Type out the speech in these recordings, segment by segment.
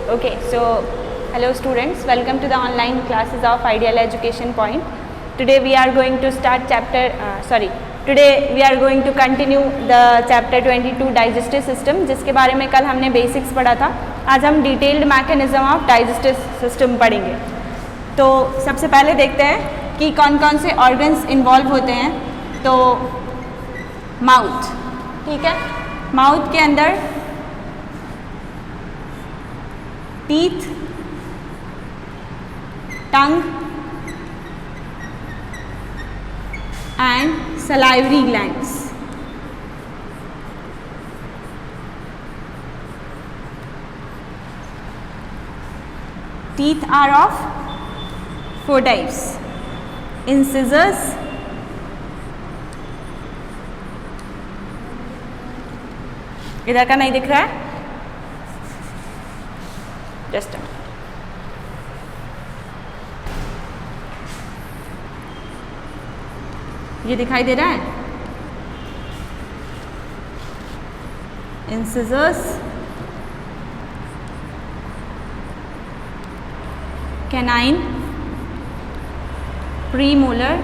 Okay, so hello students, welcome to the online classes of Ideal Education Point. Today we are going to start today we are going to continue the chapter 22 digestive system, जिसके बारे में कल हमने basics पढ़ा था. आज हम detailed mechanism of digestive system पढ़ेंगे. तो सबसे पहले देखते हैं कि कौन कौन से ऑर्गन्स इन्वॉल्व होते हैं. तो माउथ, ठीक है, माउथ के अंदर teeth, tongue and salivary glands. Teeth are of 4 types. Incisors, इधर का नहीं दिख रहा है, जस्ट a minute. ये दिखाई दे रहा है. Incisors, canine, premolar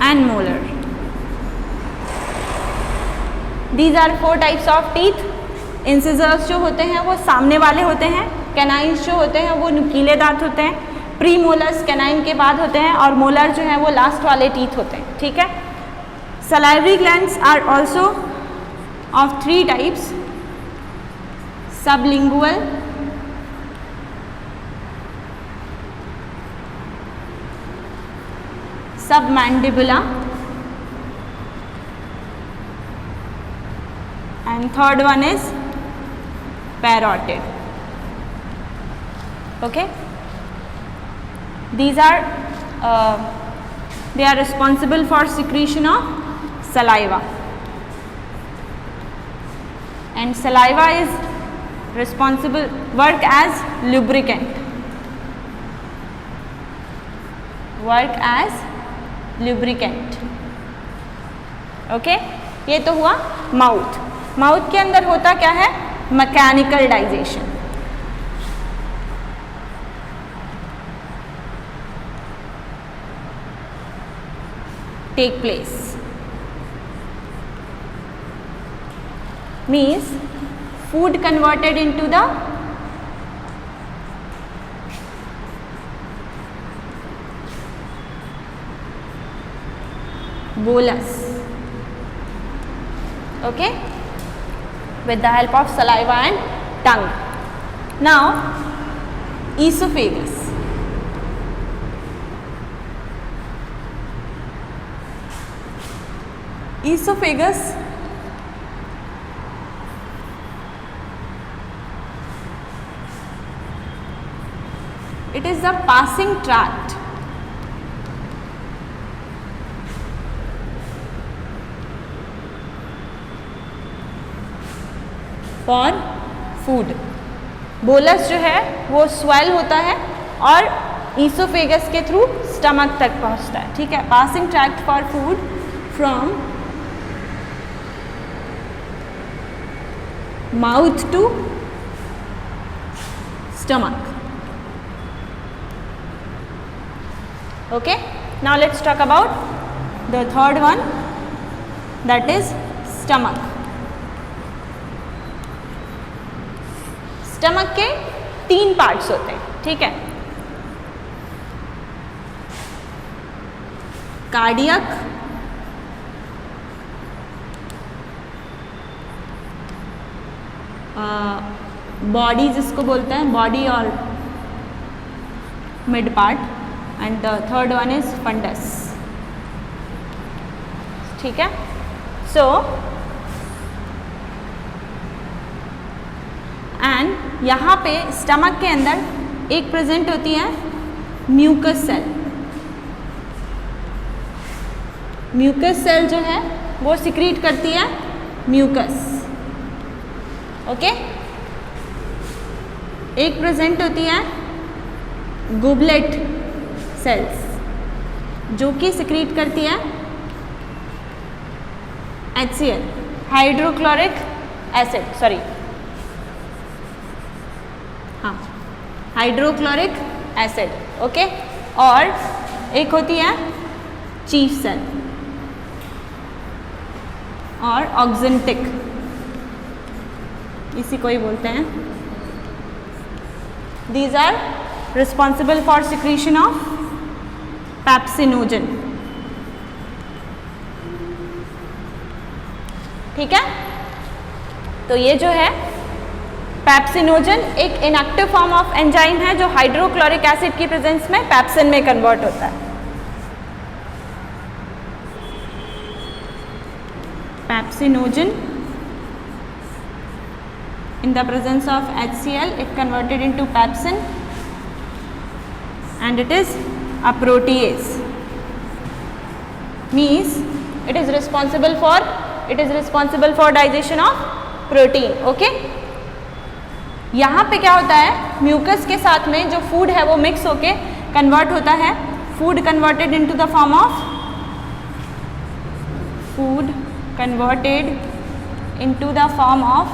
and molar. These are 4 types of teeth. Incisors जो होते हैं वो सामने वाले होते हैं, canines जो होते हैं वो नुकीले दांत होते हैं, प्रीमोलर्स कैनाइन के बाद होते हैं और मोलर जो है वो लास्ट वाले टीथ होते हैं. ठीक है. Salivary glands are also of 3 types. Sublingual, submandibular and third one is parotid. Okay, these are they are responsible for secretion of saliva, and saliva is responsible work as lubricant. Okay, ये तो हुआ mouth. Mouth के अंदर होता क्या है? Mechanical digestion. Take place. Means food converted into the bolus. Okay, with the help of saliva and tongue. Now esophagus. Esophagus it is the passing tract for food. Bolus जो है वो swell होता है और ईसोफेगस के through stomach तक पहुंचता है. ठीक है. Passing tract for food from mouth to stomach. Okay, now let's talk about the third one, that is stomach. Stomach के 3 पार्ट्स होते हैं. ठीक है. कार्डियक, बॉडी जिसको बोलते हैं, बॉडी और mid part, and the third one is fundus. ठीक है. सो एंड यहाँ पे स्टमक के अंदर एक प्रेजेंट होती है म्यूकस सेल. म्यूकस सेल जो है वो सिक्रीट करती है म्यूकस. ओके. एक प्रेजेंट होती है गुबलेट सेल्स जो कि सिक्रीट करती है HCl, हाइड्रोक्लोरिक एसिड, सॉरी, हाँ, हाइड्रोक्लोरिक एसिड, ओके। और एक होती है चीफ सेल और ऑक्जेंटिक, इसी को ही बोलते हैं। These are responsible for secretion of pepsinogen, ठीक है। तो ये जो है पैप्सिनोजन एक इनएक्टिव फॉर्म ऑफ एंजाइम है जो हाइड्रोक्लोरिक एसिड की प्रेजेंस में पैप्सिन में कन्वर्ट होता है। Pepsinogen in the presence of HCl it converted into pepsin and it is a protease, means it is responsible for digestion of protein, okay। यहाँ पे क्या होता है, म्यूकस के साथ में जो फूड है वो मिक्स होके कन्वर्ट होता है, food converted into the form of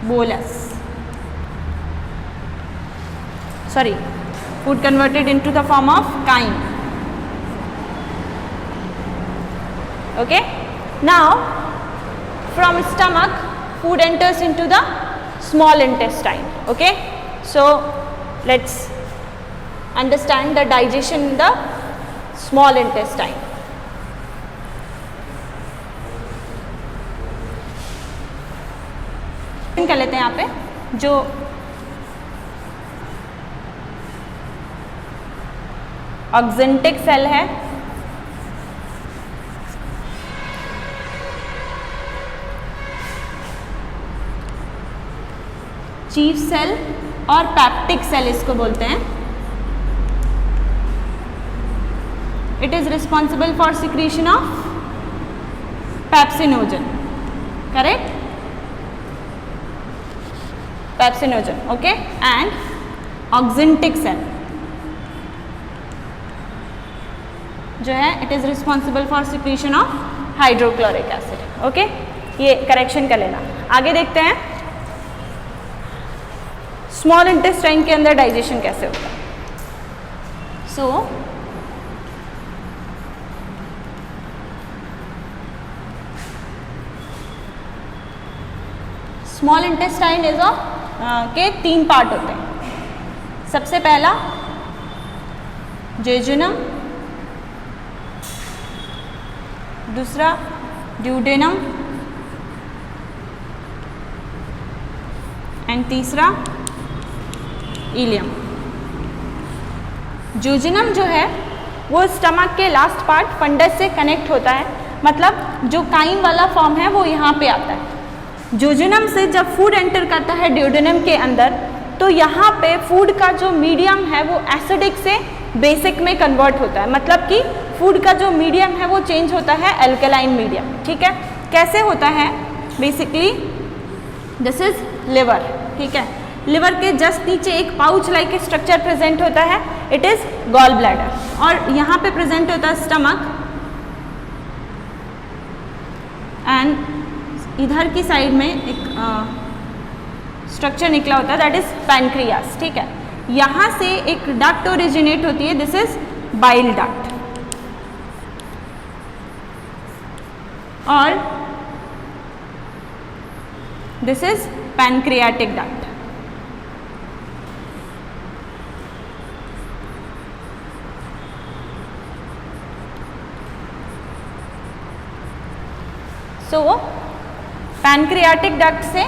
bolus, sorry, food converted into the form of chyme, okay। Now from stomach food enters into the small intestine, okay। So let's understand the digestion in the small intestine। कर लेते हैं यहाँ पे जो oxyntic cell है, chief cell और peptic cell इसको बोलते हैं। It is responsible for secretion of pepsinogen, correct, pepsinogen, okay. And oxyntic cell जो है it is responsible for secretion of hydrochloric acid, okay. ये करेक्शन कर लेना। आगे देखते हैं स्मॉल इंटेस्टाइन के अंदर डाइजेशन कैसे होता है। सो स्मॉल इंटेस्टाइन इज के 3 पार्ट होते हैं। सबसे पहला जेजुनम, दूसरा ड्यूडेनम एंड तीसरा इलियम। जेजुनम जो है वो स्टमक के लास्ट पार्ट फंडस से कनेक्ट होता है, मतलब जो काइम वाला फॉर्म है वो यहाँ पे आता है। जेजुनम से जब फूड एंटर करता है ड्यूडेनम के अंदर, तो यहाँ पे फूड का जो मीडियम है वो एसिडिक से बेसिक में कन्वर्ट होता है, मतलब कि फूड का जो मीडियम है वो चेंज होता है एल्कलाइन मीडियम, ठीक है। कैसे होता है, बेसिकली दिस इज लिवर, ठीक है। लिवर के जस्ट नीचे एक पाउच लाइक स्ट्रक्चर प्रेजेंट होता है, इट इज गॉल ब्लैडर, और यहाँ पे प्रेजेंट होता है स्टमक, एंड इधर की साइड में एक स्ट्रक्चर निकला होता है दैट इज पैनक्रियास, ठीक है। यहाँ से एक डक्ट ओरिजिनेट होती है, दिस इज बाइल डक्ट, और this is pancreatic duct. So pancreatic duct से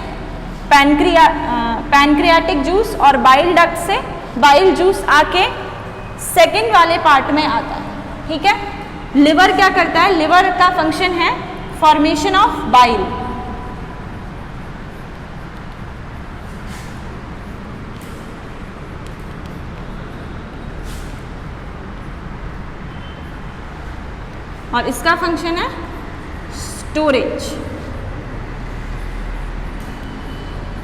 पैनक्रियाटिक जूस और बाइल डक्ट से बाइल जूस आके सेकेंड वाले पार्ट में आता है, ठीक है। लिवर क्या करता है, लिवर का फंक्शन है फॉर्मेशन ऑफ बाइल, और इसका फंक्शन है स्टोरेज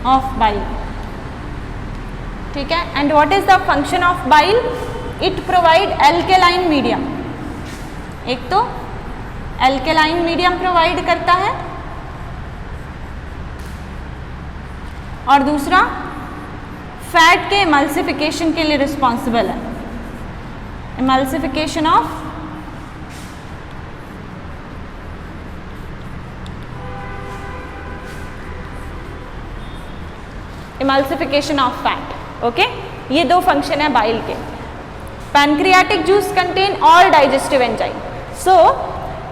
ऑफ बाइल, ठीक है। And what is the function of bile, it provide alkaline medium, एक तो एल्केलाइन मीडियम प्रोवाइड करता है, और दूसरा फैट के इमल्सिफिकेशन के लिए रिस्पॉन्सिबल है, इमल्सिफिकेशन ऑफ फैट। ओके, ये दो फंक्शन है बाइल के। Pancreatic juice contain all digestive enzyme. So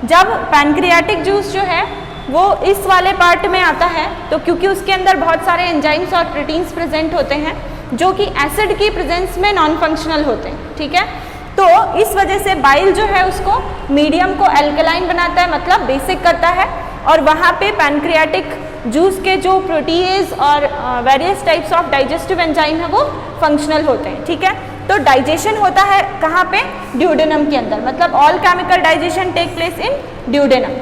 जब पैनक्रियाटिक जूस जो है वो इस वाले पार्ट में आता है, तो क्योंकि उसके अंदर बहुत सारे एंजाइम्स और प्रोटीन्स प्रेजेंट होते हैं जो कि एसिड की प्रेजेंस में नॉन फंक्शनल होते हैं, ठीक है। तो इस वजह से बाइल जो है उसको मीडियम को एल्कलाइन बनाता है, मतलब बेसिक करता है, और वहाँ पे पैनक्रियाटिक जूस के जो प्रोटीएज और various types of digestive enzyme है वो फंक्शनल होते हैं, ठीक है। तो डाइजेशन होता है कहाँ पे? ड्यूडेनम के अंदर, मतलब all chemical digestion take place in duodenum.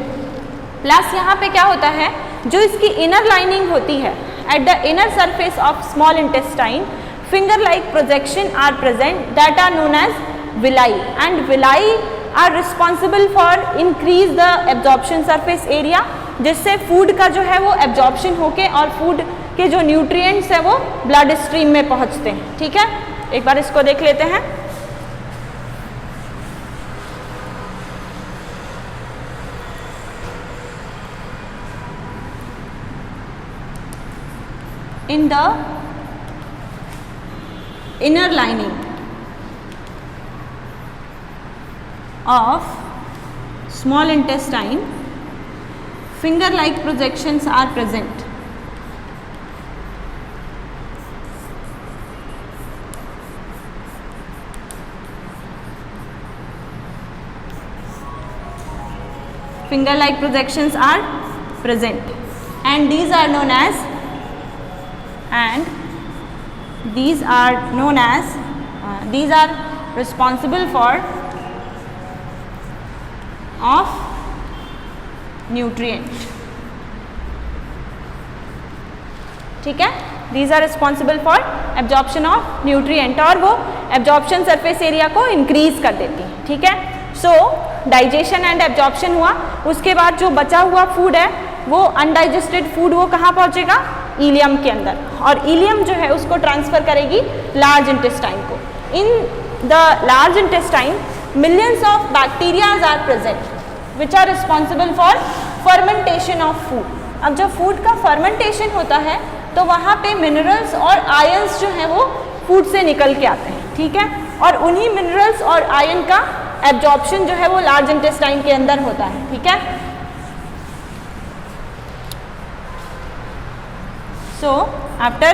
Plus यहाँ पे क्या होता है, जो इसकी इनर लाइनिंग होती है, at the inner surface of small intestine finger like projection are present that are known as villi, and villi are responsible for increase the absorption surface area, जिससे फूड का जो है वो एब्जॉर्प्शन होके और food के जो न्यूट्रिएंट्स है वो ब्लड स्ट्रीम में पहुँचते हैं, ठीक है। एक बार इसको देख लेते हैं। In the inner lining of small intestine, finger-like projections are present. Finger-like projections are present, and these are known as these are responsible for of nutrient, ठीक है। these are responsible for absorption of nutrient, और वो absorption surface area को increase कर देती है, ठीक है। सो डाइजेशन एंड एब्जॉर्प्शन हुआ, उसके बाद जो बचा हुआ फूड है वो अनडाइजेस्टेड फूड वो कहाँ पहुँचेगा? इलियम के अंदर, और इलियम जो है उसको ट्रांसफर करेगी लार्ज इंटेस्टाइन को। In the large intestine millions of bacterias are present which are responsible for fermentation of food. अब जब फूड का फर्मेंटेशन होता है तो वहाँ पे मिनरल्स और आयंस जो हैं वो फूड से निकल के आते हैं, ठीक है, और उन्हीं मिनरल्स और आयन का एब्जॉर्प्शन जो है वो लार्ज इंटेस्टाइन के अंदर होता है, ठीक है। So after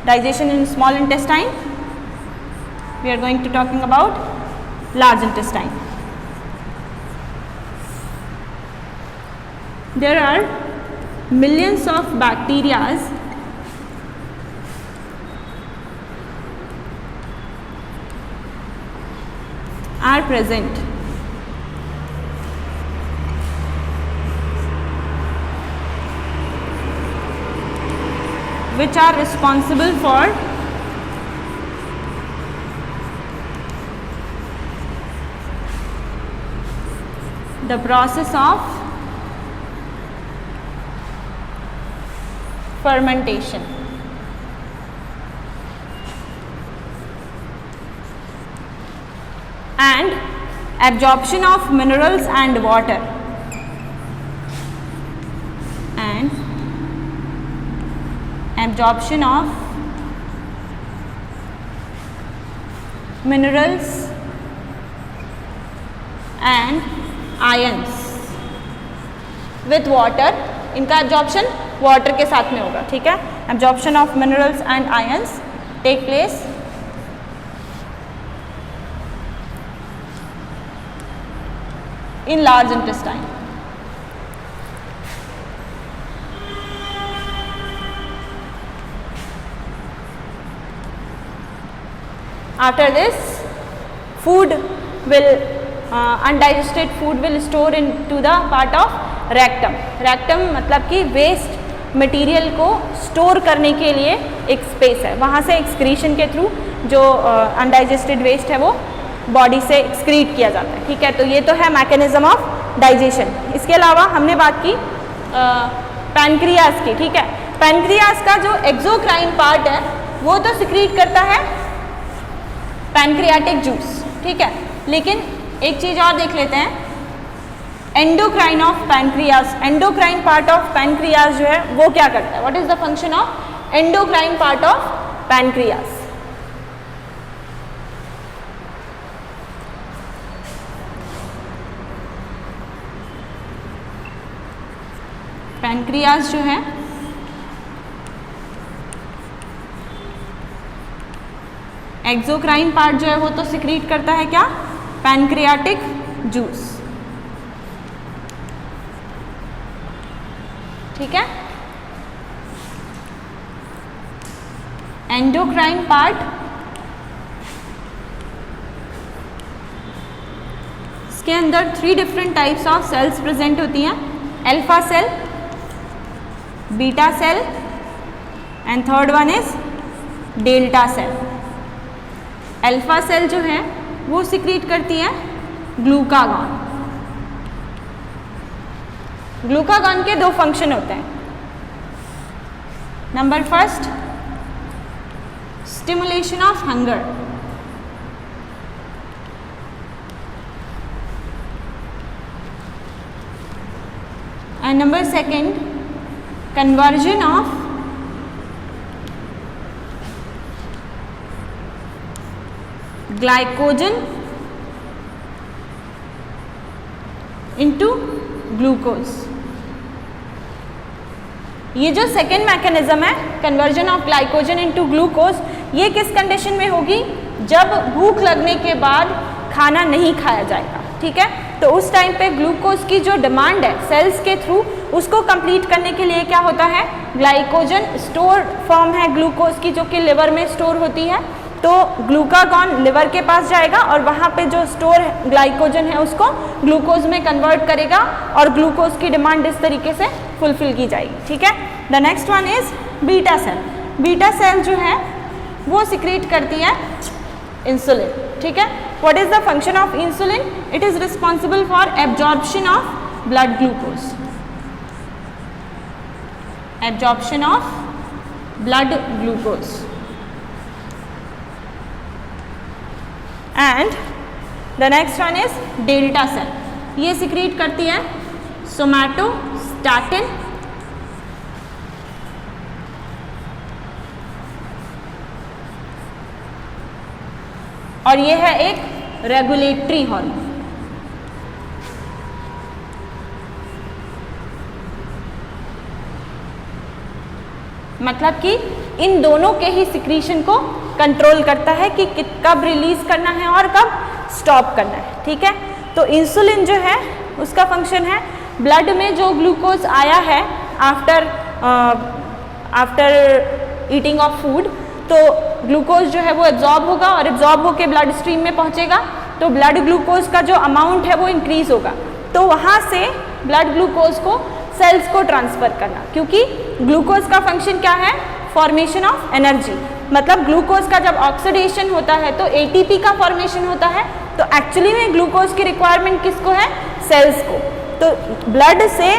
digestion in small intestine, we are going to talking about large intestine. There are millions of bacteria are present which are responsible for the process of fermentation. And absorption of minerals and water, and absorption of minerals and ions with water, इनका absorption water के साथ में होगा, ठीक है। absorption of minerals and ions take place in large intestine. After this, food will undigested food will store into the part of rectum. rectum मतलब कि waste material को स्टोर करने के लिए एक स्पेस है, वहाँ से एक्सक्रीशन के थ्रू जो अनडाइजेस्टेड वेस्ट है वो बॉडी से एक्सक्रीट किया जाता है, ठीक है। तो ये तो है मैकेनिज्म ऑफ डाइजेशन। इसके अलावा हमने बात की पैनक्रियाज की, ठीक है। पैनक्रियाज का जो एक्सोक्राइन पार्ट है वो तो सिक्रीट करता है पैनक्रियाटिक जूस, ठीक है। लेकिन एक चीज और देख लेते हैं, endocrine of pancreas. Endocrine part of pancreas जो है वो क्या करता है? What is the function of endocrine part of pancreas? Pancreas जो है एक्सोक्राइन पार्ट जो है वो तो सिक्रीट करता है क्या? पैनक्रियाटिक जूस, ठीक है। एंडोक्राइन पार्ट इसके अंदर 3 different types of cells present होती हैं, alpha cell, beta cell and third one is delta cell. Alpha cell जो है वो सिक्रीट करती है ग्लूकागॉन। ग्लूकागॉन के 2 फंक्शन होते हैं। Number first, stimulation of hunger, and number second, conversion of glycogen into glucose. ये जो सेकेंड मैकेनिज्म है conversion of glycogen into glucose, ये किस कंडीशन में होगी? जब भूख लगने के बाद खाना नहीं खाया जाएगा, ठीक है। तो उस टाइम पे ग्लूकोज की जो डिमांड है सेल्स के थ्रू, उसको कंप्लीट करने के लिए क्या होता है? ग्लाइकोजन स्टोर फॉर्म है ग्लूकोज की जो कि लिवर में स्टोर होती है। तो ग्लूकागॉन लिवर के पास जाएगा और वहाँ पे जो स्टोर ग्लाइकोजन है उसको ग्लूकोज में कन्वर्ट करेगा और ग्लूकोज की डिमांड इस तरीके से फुलफिल की जाएगी, ठीक है। The next one is beta cell. Beta cell जो है वो सिक्रीट करती है इंसुलिन, ठीक है। What is the function of insulin? It is responsible for absorption of blood glucose, absorption of blood glucose. And the next one is delta cell. ये secrete करती है सोमैटोस्टैटिन, और ये है एक रेगुलेटरी हार्मोन। मतलब कि इन दोनों के ही सिक्रीशन को कंट्रोल करता है कि कब रिलीज करना है और कब स्टॉप करना है, ठीक है। तो इंसुलिन जो है उसका फंक्शन है ब्लड में जो ग्लूकोज आया है आफ्टर ईटिंग ऑफ फूड, तो ग्लूकोज जो है वो एब्जॉर्ब होगा और एब्जॉर्ब होकर ब्लड स्ट्रीम में पहुंचेगा, तो ब्लड ग्लूकोज का जो अमाउंट है वो इंक्रीज होगा। तो वहाँ से ब्लड ग्लूकोज को सेल्स को ट्रांसफर करना, क्योंकि ग्लूकोज का फंक्शन क्या है? Formation of energy. मतलब ग्लूकोज का जब ऑक्सीडेशन होता है तो एटीपी का फॉर्मेशन होता है, तो एक्चुअली में ग्लूकोज की रिक्वायरमेंट किसको है? सेल्स को। तो ब्लड से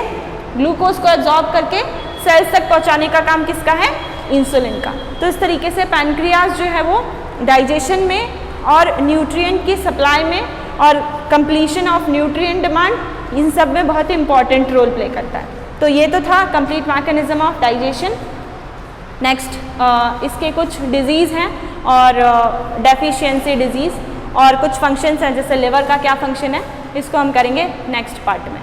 ग्लूकोज को एब्जॉर्ब करके सेल्स तक पहुंचाने का काम किसका है? इंसुलिन का। तो इस तरीके से पैनक्रियाज जो है वो डाइजेशन में और न्यूट्रिएंट की सप्लाई में और कंप्लीशन ऑफ न्यूट्रिएंट डिमांड, इन सब में बहुत इंपॉर्टेंट रोल प्ले करता है। तो ये तो था complete mechanism of digestion. Next इसके कुछ डिजीज़ हैं और डेफिशिएंसी डिजीज़ और कुछ फंक्शंस हैं, जैसे लिवर का क्या फंक्शन है, इसको हम करेंगे नेक्स्ट पार्ट में।